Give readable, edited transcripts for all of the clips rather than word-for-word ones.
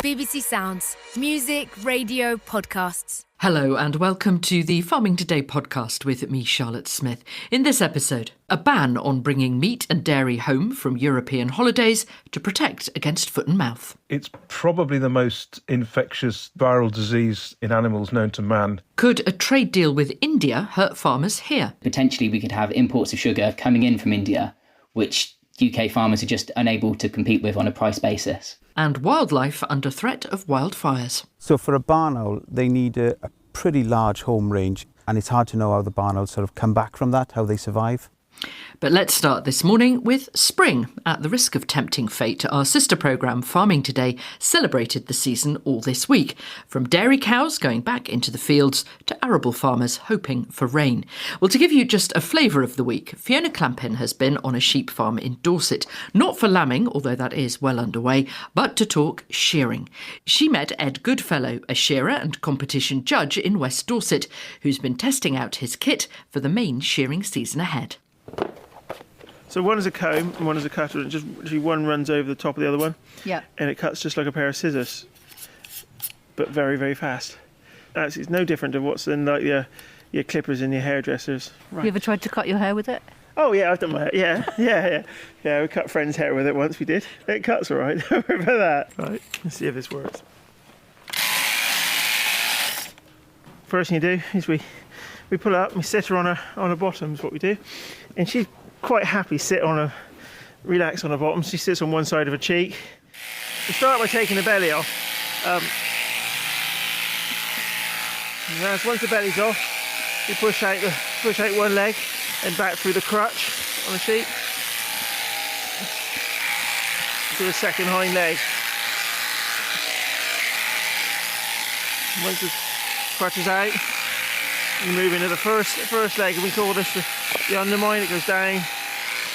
BBC Sounds. Music, radio, podcasts. Hello and welcome to the Farming Today podcast with me, Charlotte Smith. In this episode, a ban on bringing meat and dairy home from European holidays to protect against foot and mouth. It's probably the most infectious viral disease in animals known to man. Could a trade deal with India hurt farmers here? Potentially we could have imports of sugar coming in from India, which UK farmers are just unable to compete with on a price basis. And wildlife under threat of wildfires. So for a barn owl, they need a pretty large home range, and it's hard to know how the barn owls sort of come back from that, how they survive. But let's start this morning with spring. At the risk of tempting fate, our sister programme Farming Today celebrated the season all this week, from dairy cows going back into the fields to arable farmers hoping for rain. Well, to give you just a flavour of the week, Fiona Clampin has been on a sheep farm in Dorset, not for lambing, although that is well underway, but to talk shearing. She met Ed Goodfellow, a shearer and competition judge in West Dorset, who's been testing out his kit for the main shearing season ahead. So one is a comb and one is a cutter, and just one runs over the top of the other one. Yeah. And it cuts just like a pair of scissors, but very, very fast. Actually, it's no different to what's in like your clippers and your hairdressers. Right. Have you ever tried to cut your hair with it? Oh yeah, I've done my hair. Yeah. We cut friend's hair with it once. We did. It cuts all right. Don't worry about that. Right. Let's see if this works. First thing you do is we pull up. We sit her on her bottom. Is what we do, and she's quite happy relax on her bottom. She sits on one side of her cheek. We start by taking the belly off. Once the belly's off, we push out one leg and back through the crutch on the sheep to the second hind leg. Once the crutch is out, we move into the first leg, and we call this the undermine. It goes down, and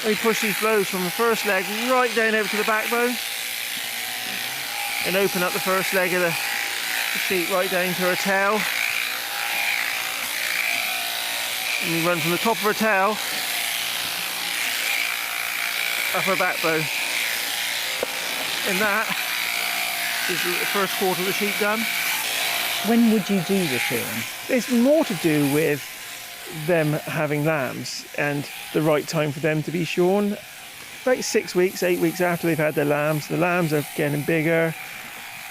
we push these blows from the first leg right down over to the backbone, and open up the first leg of the sheep right down to her tail. And we run from the top of her tail up her backbone. And that is the first quarter of the sheep done. When would you do the shearing? It's more to do with them having lambs and the right time for them to be shorn. About 6 weeks, 8 weeks after they've had their lambs, the lambs are getting bigger.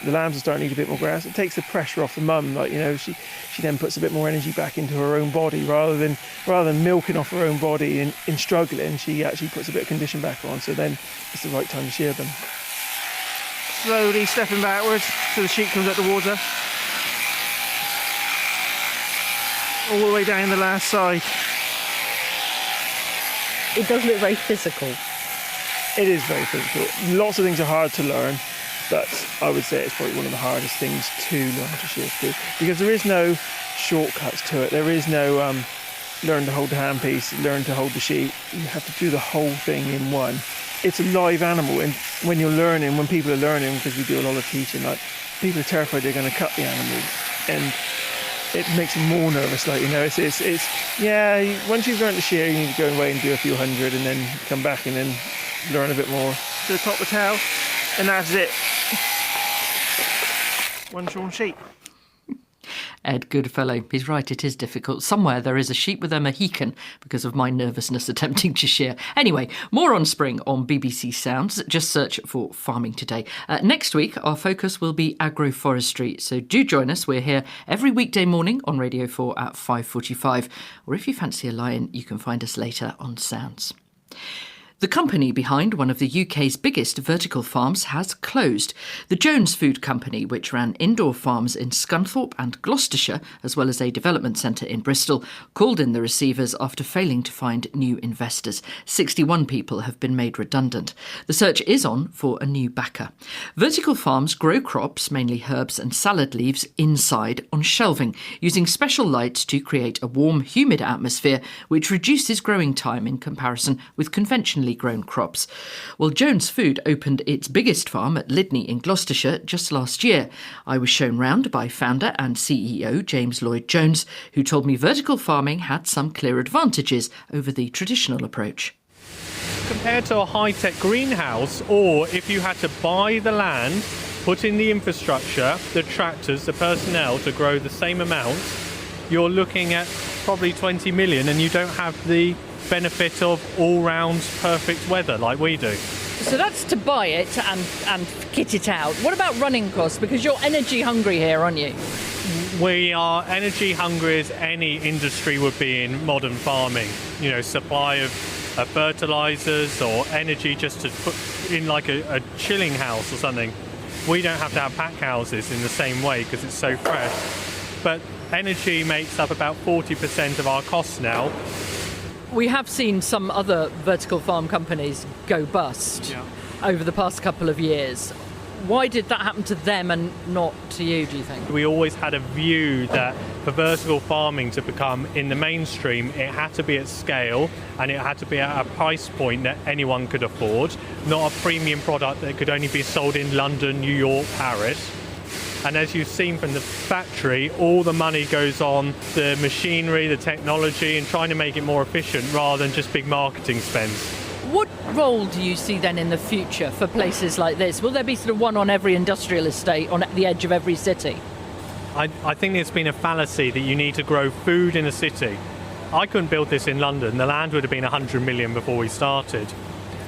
The lambs are starting to eat a bit more grass. It takes the pressure off the mum. She then puts a bit more energy back into her own body rather than milking off her own body and struggling. She actually puts a bit of condition back on. So then it's the right time to shear them. Slowly stepping backwards so the sheep comes up towards her. All the way down the last side. It does look very physical. It is very physical. Lots of things are hard to learn, but I would say it's probably one of the hardest things to learn to shear through, because there is no shortcuts to it. There is no learn to hold the handpiece, learn to hold the sheep. You have to do the whole thing in one. It's a live animal, and when people are learning, because we do a lot of teaching, like people are terrified they're going to cut the animal, and it makes them more nervous. Once you've learned to shear, you need to go away and do a few hundred, and then come back and then learn a bit more. To the top of the tail, and that's it. One shorn sheep. Ed Goodfellow, he's right, it is difficult. Somewhere there is a sheep with a Mohican because of my nervousness attempting to shear. Anyway, more on spring on BBC Sounds. Just search for Farming Today. Next week, our focus will be agroforestry. So do join us. We're here every weekday morning on Radio 4 at 5:45. Or if you fancy a lion, you can find us later on Sounds. The company behind one of the UK's biggest vertical farms has closed. The Jones Food Company, which ran indoor farms in Scunthorpe and Gloucestershire, as well as a development centre in Bristol, called in the receivers after failing to find new investors. 61 people have been made redundant. The search is on for a new backer. Vertical farms grow crops, mainly herbs and salad leaves, inside on shelving, using special lights to create a warm, humid atmosphere, which reduces growing time in comparison with conventionally grown crops. Well, Jones Food opened its biggest farm at Lydney in Gloucestershire just last year. I was shown round by founder and CEO James Lloyd Jones, who told me vertical farming had some clear advantages over the traditional approach. Compared to a high-tech greenhouse, or if you had to buy the land put in the infrastructure, the tractors, the personnel to grow the same amount, you're looking at probably 20 million, and you don't have the benefit of all-round perfect weather like we do. So that's to buy it and kit it out. What about running costs? Because you're energy hungry here, aren't you? We are energy hungry as any industry would be in modern farming. You know, supply of fertilisers or energy just to put in like a chilling house or something. We don't have to have pack houses in the same way because it's so fresh. But energy makes up about 40% of our costs now. We have seen some other vertical farm companies go bust over the past couple of years. Why did that happen to them and not to you, do you think? We always had a view that for vertical farming to become in the mainstream, it had to be at scale and it had to be at a price point that anyone could afford, not a premium product that could only be sold in London, New York, Paris. And as you've seen from the factory, all the money goes on the machinery, the technology, and trying to make it more efficient rather than just big marketing spends. What role do you see then in the future for places like this? Will there be sort of one on every industrial estate on the edge of every city? I think it's been a fallacy that you need to grow food in a city. I couldn't build this in London. The land would have been 100 million before we started.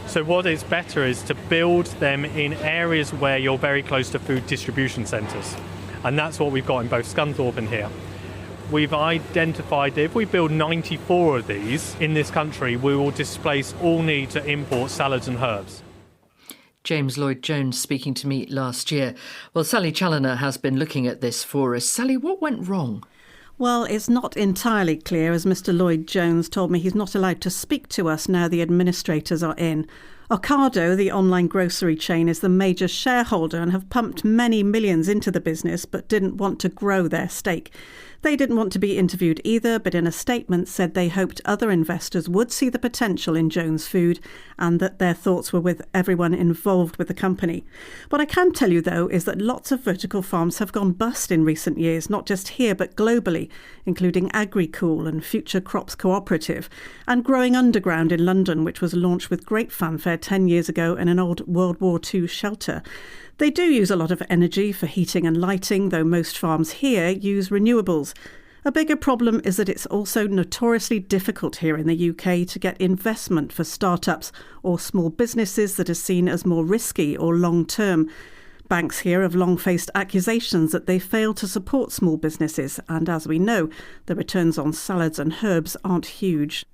So what is better is to build them in areas where you're very close to food distribution centres. And that's what we've got in both Scunthorpe and here. We've identified that if we build 94 of these in this country, we will displace all need to import salads and herbs. James Lloyd-Jones speaking to me last year. Well, Sally Challoner has been looking at this for us. Sally, what went wrong? Well, it's not entirely clear, as Mr Lloyd-Jones told me he's not allowed to speak to us now the administrators are in. Ocado, the online grocery chain, is the major shareholder and have pumped many millions into the business but didn't want to grow their stake. They didn't want to be interviewed either, but in a statement said they hoped other investors would see the potential in Jones Food and that their thoughts were with everyone involved with the company. What I can tell you, though, is that lots of vertical farms have gone bust in recent years, not just here but globally, including AgriCool and Future Crops Cooperative, and Growing Underground in London, which was launched with great fanfare 10 years ago in an old World War II shelter. They do use a lot of energy for heating and lighting, though most farms here use renewables. A bigger problem is that it's also notoriously difficult here in the UK to get investment for startups or small businesses that are seen as more risky or long-term. Banks here have long faced accusations that they fail to support small businesses, and as we know, the returns on salads and herbs aren't huge.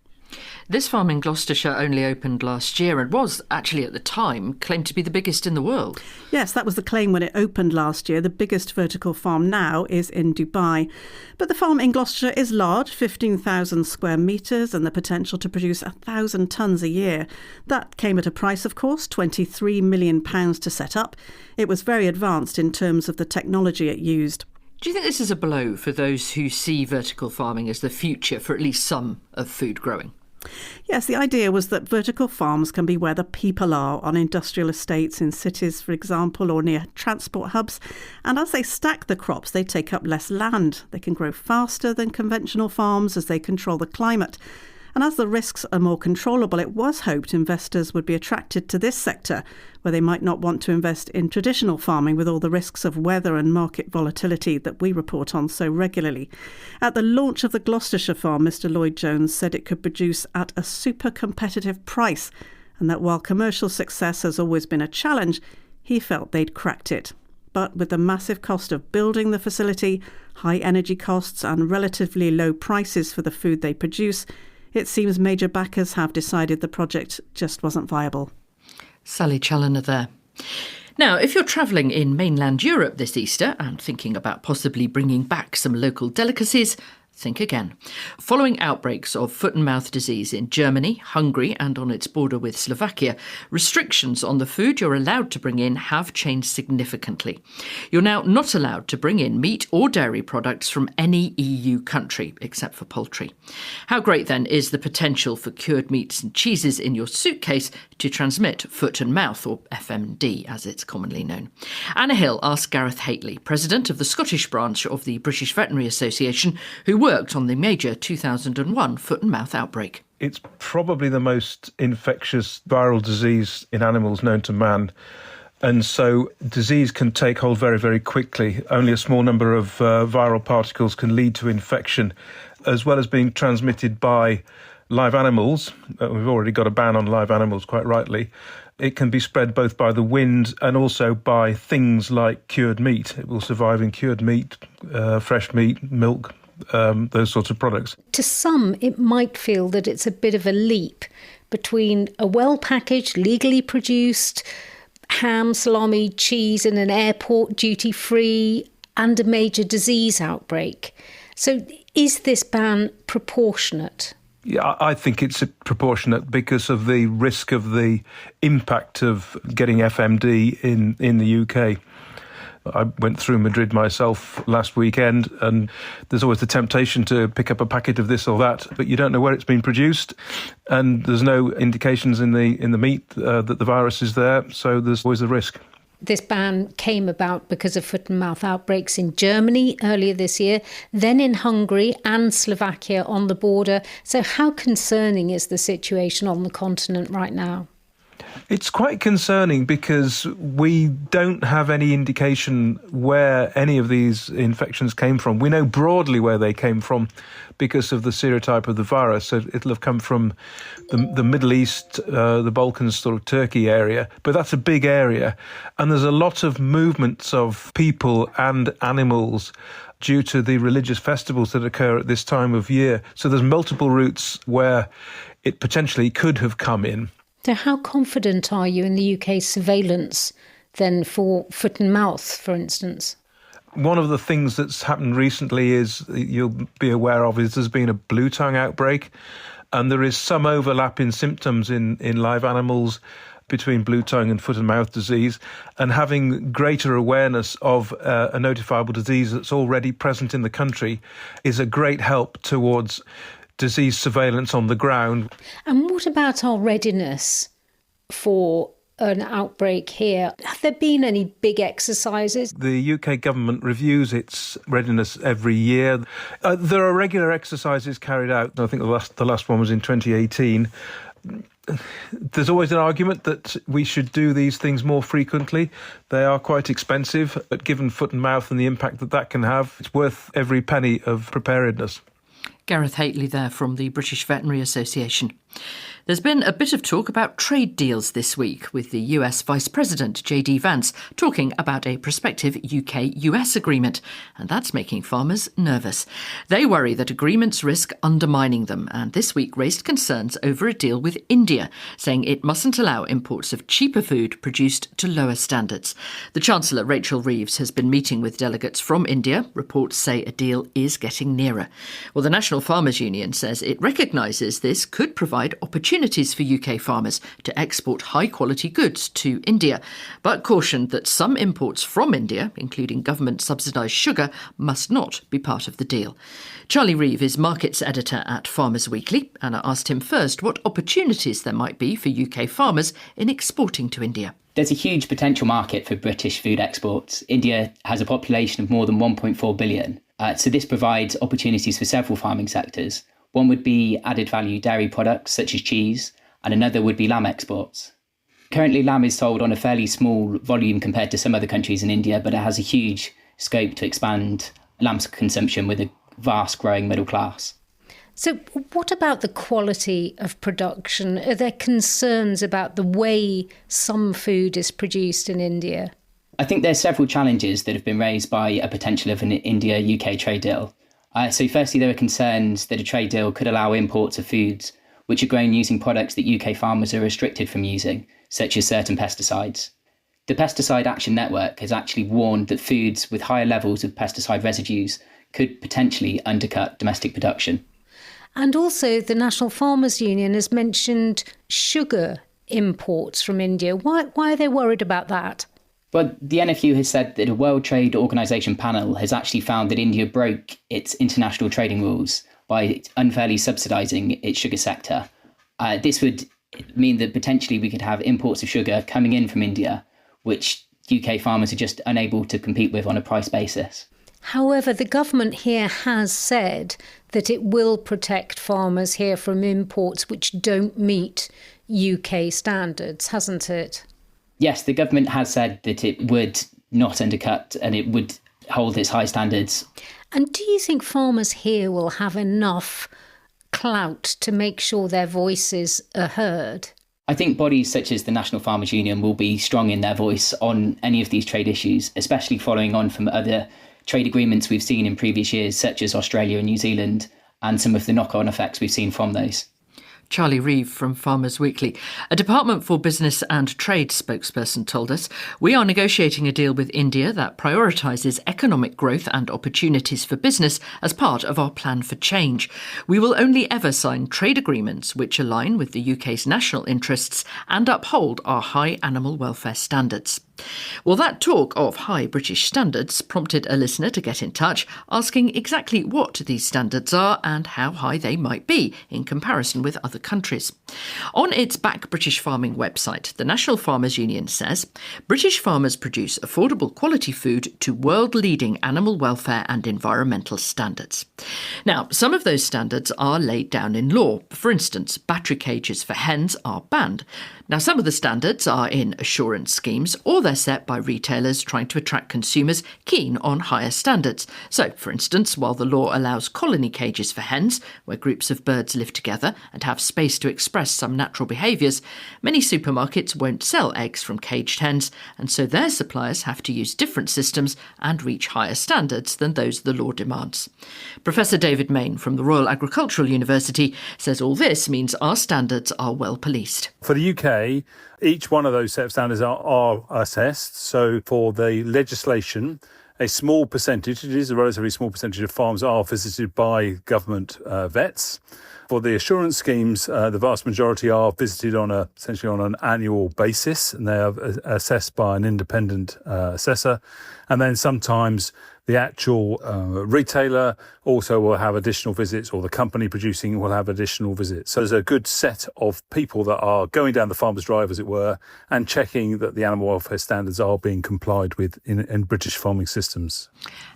This farm in Gloucestershire only opened last year and was, actually at the time, claimed to be the biggest in the world. Yes, that was the claim when it opened last year. The biggest vertical farm now is in Dubai. But the farm in Gloucestershire is large, 15,000 square metres, and the potential to produce 1,000 tonnes a year. That came at a price, of course, £23 million to set up. It was very advanced in terms of the technology it used. Do you think this is a blow for those who see vertical farming as the future for at least some of food growing? Yes, the idea was that vertical farms can be where the people are, on industrial estates in cities, for example, or near transport hubs. And as they stack the crops, they take up less land. They can grow faster than conventional farms as they control the climate. And as the risks are more controllable, it was hoped investors would be attracted to this sector, where they might not want to invest in traditional farming with all the risks of weather and market volatility that we report on so regularly. At the launch of the Gloucestershire farm, Mr Lloyd-Jones said it could produce at a super competitive price, and that while commercial success has always been a challenge, he felt they'd cracked it. But with the massive cost of building the facility, high energy costs and relatively low prices for the food they produce, it seems major backers have decided the project just wasn't viable. Sally Challoner there. Now, if you're travelling in mainland Europe this Easter and thinking about possibly bringing back some local delicacies, think again. Following outbreaks of foot and mouth disease in Germany, Hungary and on its border with Slovakia, restrictions on the food you're allowed to bring in have changed significantly. You're now not allowed to bring in meat or dairy products from any EU country, except for poultry. How great then is the potential for cured meats and cheeses in your suitcase to transmit foot and mouth, or FMD as it's commonly known? Anna Hill asked Gareth Haitley, president of the Scottish branch of the British Veterinary Association, who worked on the major 2001 foot and mouth outbreak. It's probably the most infectious viral disease in animals known to man. And so disease can take hold very, very quickly. Only a small number of viral particles can lead to infection, as well as being transmitted by live animals. We've already got a ban on live animals, quite rightly. It can be spread both by the wind and also by things like cured meat. It will survive in cured meat, fresh meat, milk, those sorts of products. To some, it might feel that it's a bit of a leap between a well-packaged, legally produced ham, salami, cheese in an airport duty-free and a major disease outbreak. So is this ban proportionate? Yeah, I think it's proportionate because of the risk of the impact of getting FMD in the UK. I went through Madrid myself last weekend, and there's always the temptation to pick up a packet of this or that, but you don't know where it's been produced, and there's no indications in the meat that the virus is there, so there's always a risk. This ban came about because of foot and mouth outbreaks in Germany earlier this year, then in Hungary and Slovakia on the border. So how concerning is the situation on the continent right now? It's quite concerning because we don't have any indication where any of these infections came from. We know broadly where they came from because of the serotype of the virus. So it'll have come from the Middle East, the Balkans, sort of Turkey area. But that's a big area. And there's a lot of movements of people and animals due to the religious festivals that occur at this time of year. So there's multiple routes where it potentially could have come in. So how confident are you in the UK's surveillance then for foot and mouth, for instance? One of the things that's happened recently is, you'll be aware of, is there's been a blue tongue outbreak, and there is some overlap in symptoms in live animals between blue tongue and foot and mouth disease, and having greater awareness of a notifiable disease that's already present in the country is a great help towards disease surveillance on the ground. And what about our readiness for an outbreak here? Have there been any big exercises? The UK government reviews its readiness every year. There are regular exercises carried out. I think the last one was in 2018. There's always an argument that we should do these things more frequently. They are quite expensive, but given foot and mouth and the impact that can have, it's worth every penny of preparedness. Gareth Haitley there from the British Veterinary Association. There's been a bit of talk about trade deals this week, with the US Vice President JD Vance talking about a prospective UK-US agreement, and that's making farmers nervous. They worry that agreements risk undermining them, and this week raised concerns over a deal with India, saying it mustn't allow imports of cheaper food produced to lower standards. The Chancellor, Rachel Reeves, has been meeting with delegates from India. Reports say a deal is getting nearer. Well, the National Farmers Union says it recognises this could provide opportunities for UK farmers to export high-quality goods to India, but cautioned that some imports from India, including government-subsidised sugar, must not be part of the deal. Charlie Reeve is markets editor at Farmers Weekly, and I asked him first what opportunities there might be for UK farmers in exporting to India. There's a huge potential market for British food exports. India has a population of more than 1.4 billion, so this provides opportunities for several farming sectors. One would be added value dairy products such as cheese, and another would be lamb exports. Currently, lamb is sold on a fairly small volume compared to some other countries in India, but it has a huge scope to expand lamb's consumption with a vast growing middle class. So what about the quality of production? Are there concerns about the way some food is produced in India? I think there's several challenges that have been raised by a potential of an India-UK trade deal. So firstly, there are concerns that a trade deal could allow imports of foods which are grown using products that UK farmers are restricted from using, such as certain pesticides. The Pesticide Action Network has actually warned that foods with higher levels of pesticide residues could potentially undercut domestic production. And also the National Farmers Union has mentioned sugar imports from India. Why are they worried about that? Well, the NFU has said that a World Trade Organization panel has actually found that India broke its international trading rules by unfairly subsidising its sugar sector. This would mean that potentially we could have imports of sugar coming in from India, which UK farmers are just unable to compete with on a price basis. However, the government here has said that it will protect farmers here from imports which don't meet UK standards, hasn't it? Yes, the government has said that it would not undercut and it would hold its high standards. And do you think farmers here will have enough clout to make sure their voices are heard? I think bodies such as the National Farmers Union will be strong in their voice on any of these trade issues, especially following on from other trade agreements we've seen in previous years, such as Australia and New Zealand, and some of the knock-on effects we've seen from those. Charlie Reeve from Farmers Weekly. A Department for Business and Trade spokesperson told us, "We are negotiating a deal with India that prioritises economic growth and opportunities for business as part of our plan for change. We will only ever sign trade agreements which align with the UK's national interests and uphold our high animal welfare standards." Well, that talk of high British standards prompted a listener to get in touch, asking exactly what these standards are and how high they might be in comparison with other countries. On its Back British Farming website, the National Farmers Union says, British farmers produce affordable quality food to world-leading animal welfare and environmental standards. Now, some of those standards are laid down in law. For instance, battery cages for hens are banned. Now, some of the standards are in assurance schemes, or they're set by retailers trying to attract consumers keen on higher standards. So, for instance, while the law allows colony cages for hens, where groups of birds live together and have space to express some natural behaviours, many supermarkets won't sell eggs from caged hens, and so their suppliers have to use different systems and reach higher standards than those the law demands. Professor David Main from the Royal Agricultural University says all this means our standards are well policed. For the UK, each one of those set of standards are assessed. So for the legislation, a small percentage, it is a relatively small percentage of farms are visited by government vets. For the assurance schemes, the vast majority are visited essentially on an annual basis, and they are assessed by an independent assessor. And then sometimes the actual retailer also will have additional visits, or the company producing will have additional visits. So there's a good set of people that are going down the farmer's drive, as it were, and checking that the animal welfare standards are being complied with in British farming systems.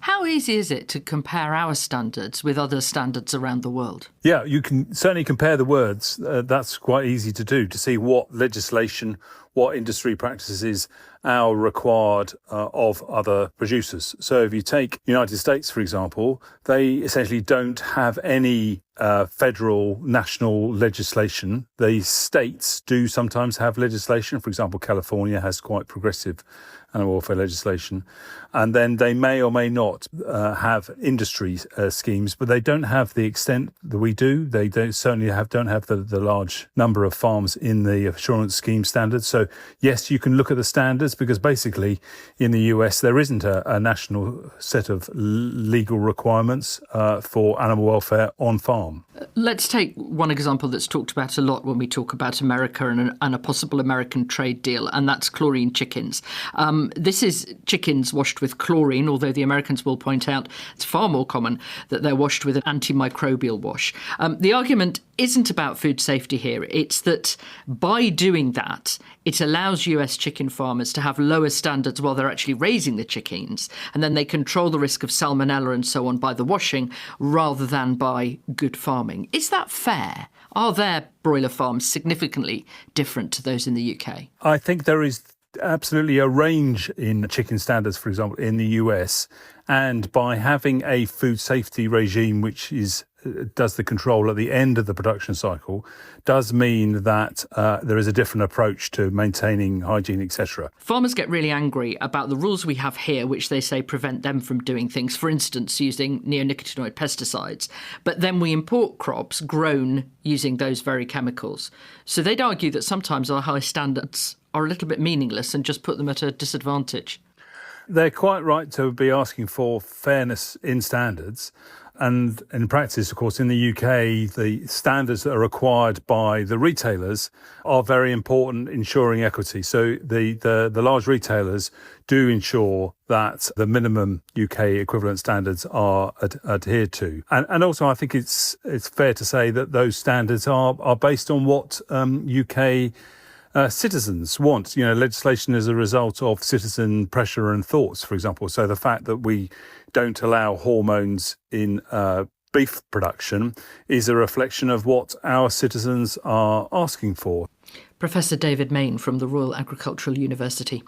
How easy is it to compare our standards with other standards around the world? Yeah, you can certainly compare the words. That's quite easy to do, to see what legislation, what industry practices are required of other producers. So if you take the United States, for example, they essentially don't have any federal national legislation. The states do sometimes have legislation. For example, California has quite progressive animal welfare legislation. And then they may or may not have industry schemes, but they don't have the extent that we do. They don't have the large number of farms in the assurance scheme standards. So yes, you can look at the standards, because basically in the US there isn't a national set of legal requirements for animal welfare on farm. Let's take one example that's talked about a lot when we talk about America and a possible American trade deal, and that's chlorine chickens. This is chickens washed with chlorine, although the Americans will point out it's far more common that they're washed with an antimicrobial wash. The argument isn't about food safety here. It's that by doing that, it allows US chicken farmers to have lower standards while they're actually raising the chickens, and then they control the risk of salmonella and so on by the washing rather than by good farming. Is that fair? Are their broiler farms significantly different to those in the UK? I think there is absolutely a range in chicken standards, for example, in the US, and by having a food safety regime which does the control at the end of the production cycle, does mean that there is a different approach to maintaining hygiene, etc. Farmers get really angry about the rules we have here, which they say prevent them from doing things, for instance, using neonicotinoid pesticides. But then we import crops grown using those very chemicals. So they'd argue that sometimes our high standards are a little bit meaningless and just put them at a disadvantage. They're quite right to be asking for fairness in standards. And in practice, of course, in the UK, the standards that are required by the retailers are very important, ensuring equity. So the large retailers do ensure that the minimum UK equivalent standards are adhered to. And also, I think it's fair to say that those standards are based on what UK citizens want. Legislation is a result of citizen pressure and thoughts, for example. So the fact that we don't allow hormones in beef production is a reflection of what our citizens are asking for. Professor David Main from the Royal Agricultural University.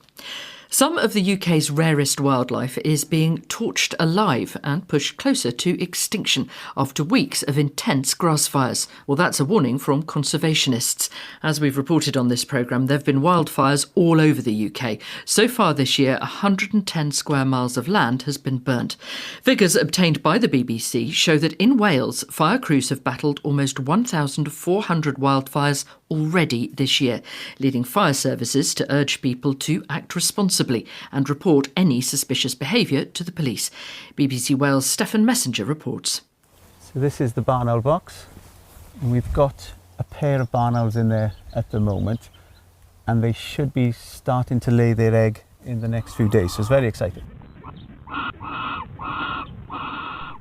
Some of the UK's rarest wildlife is being torched alive and pushed closer to extinction after weeks of intense grass fires. Well, that's a warning from conservationists. As we've reported on this programme, there have been wildfires all over the UK. So far this year, 110 square miles of land has been burnt. Figures obtained by the BBC show that in Wales, fire crews have battled almost 1,400 wildfires already this year, leading fire services to urge people to act responsibly and report any suspicious behaviour to the police. BBC Wales' Stefan Messenger reports. So this is the barn owl box. And we've got a pair of barn owls in there at the moment, and they should be starting to lay their egg in the next few days, so it's very exciting.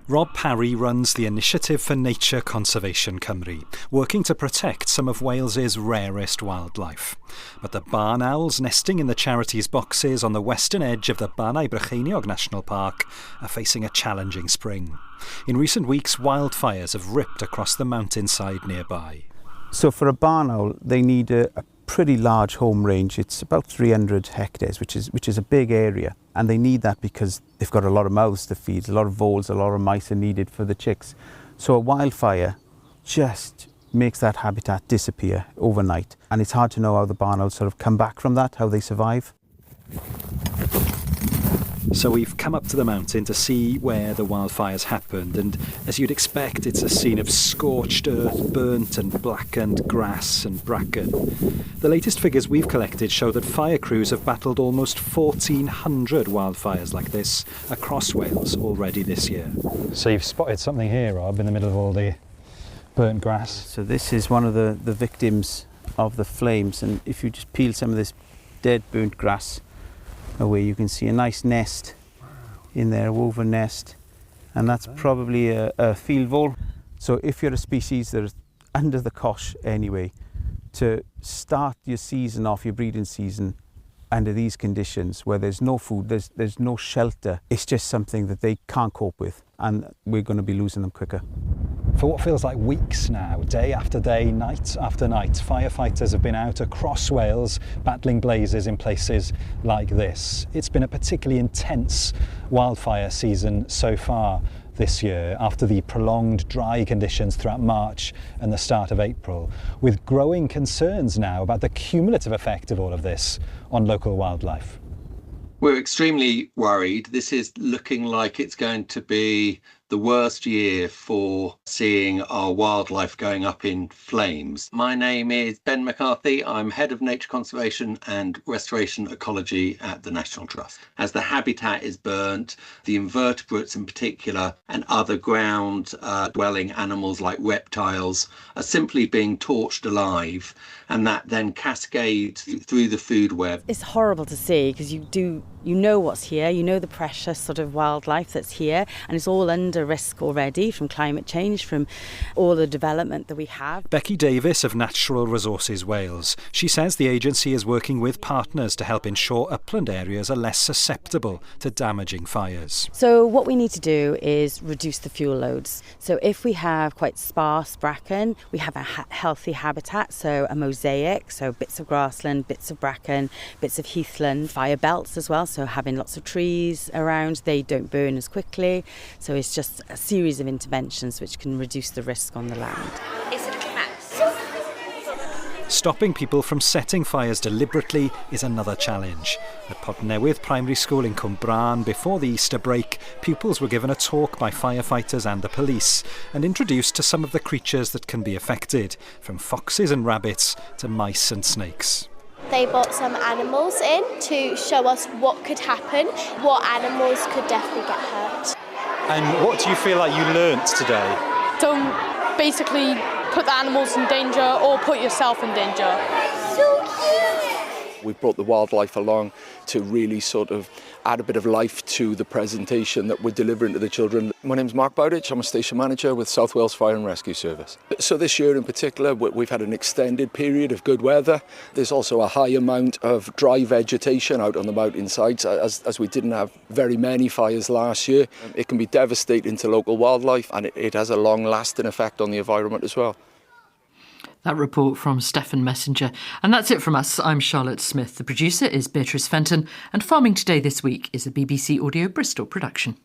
Rob Parry runs the Initiative for Nature Conservation Cymru, working to protect some of Wales's rarest wildlife. But the barn owls nesting in the charity's boxes on the western edge of the Banau Brycheiniog National Park are facing a challenging spring. In recent weeks, wildfires have ripped across the mountainside nearby. So for a barn owl, they need a pretty large home range. It's about 300 hectares, which is a big area. And they need that because they've got a lot of mouths to feed, a lot of voles, a lot of mice are needed for the chicks. So a wildfire just makes that habitat disappear overnight. And it's hard to know how the barn owls sort of come back from that, how they survive. So we've come up to the mountain to see where the wildfires happened, and as you'd expect, it's a scene of scorched earth, burnt and blackened grass and bracken. The latest figures we've collected show that fire crews have battled almost 1,400 wildfires like this across Wales already this year. So you've spotted something here, Rob, in the middle of all the burnt grass. So this is one of the victims of the flames, and if you just peel some of this dead burnt grass away, you can see a nice nest in there, a woven nest, and that's probably a field vole. So if you're a species that is under the cosh anyway, to start your season off, your breeding season, under these conditions where there's no food, there's no shelter, it's just something that they can't cope with, and we're going to be losing them quicker. For what feels like weeks now, day after day, night after night, firefighters have been out across Wales battling blazes in places like this. It's been a particularly intense wildfire season so far this year, after the prolonged dry conditions throughout March and the start of April, with growing concerns now about the cumulative effect of all of this on local wildlife. We're extremely worried. This is looking like it's going to be the worst year for seeing our wildlife going up in flames. My name is Ben McCarthy. I'm Head of Nature Conservation and Restoration Ecology at the National Trust. As the habitat is burnt, the invertebrates in particular and other ground dwelling animals like reptiles are simply being torched alive, and that then cascades through the food web. It's horrible to see because you know what's here, you know the precious sort of wildlife that's here, and it's all under risk already from climate change, from all the development that we have. Becky Davis of Natural Resources Wales. She says the agency is working with partners to help ensure upland areas are less susceptible to damaging fires. So what we need to do is reduce the fuel loads. So if we have quite sparse bracken, we have a healthy habitat, so a mosaic, so bits of grassland, bits of bracken, bits of heathland, fire belts as well, so having lots of trees around, they don't burn as quickly. So it's just a series of interventions which can reduce the risk on the land. Stopping people from setting fires deliberately is another challenge. At Portnewydd Primary School in Cwmbran, before the Easter break, pupils were given a talk by firefighters and the police and introduced to some of the creatures that can be affected, from foxes and rabbits to mice and snakes. They brought some animals in to show us what could happen, what animals could definitely get hurt. And what do you feel like you learnt today? Don't basically put the animals in danger or put yourself in danger. So cute! We've brought the wildlife along to really sort of add a bit of life to the presentation that we're delivering to the children. My name's Mark Bowditch, I'm a station manager with South Wales Fire and Rescue Service. So this year in particular, we've had an extended period of good weather. There's also a high amount of dry vegetation out on the mountainsides, as we didn't have very many fires last year. It can be devastating to local wildlife, and it has a long-lasting effect on the environment as well. That report from Stefan Messenger. And that's it from us. I'm Charlotte Smith. The producer is Beatrice Fenton. And Farming Today this week is a BBC Audio Bristol production.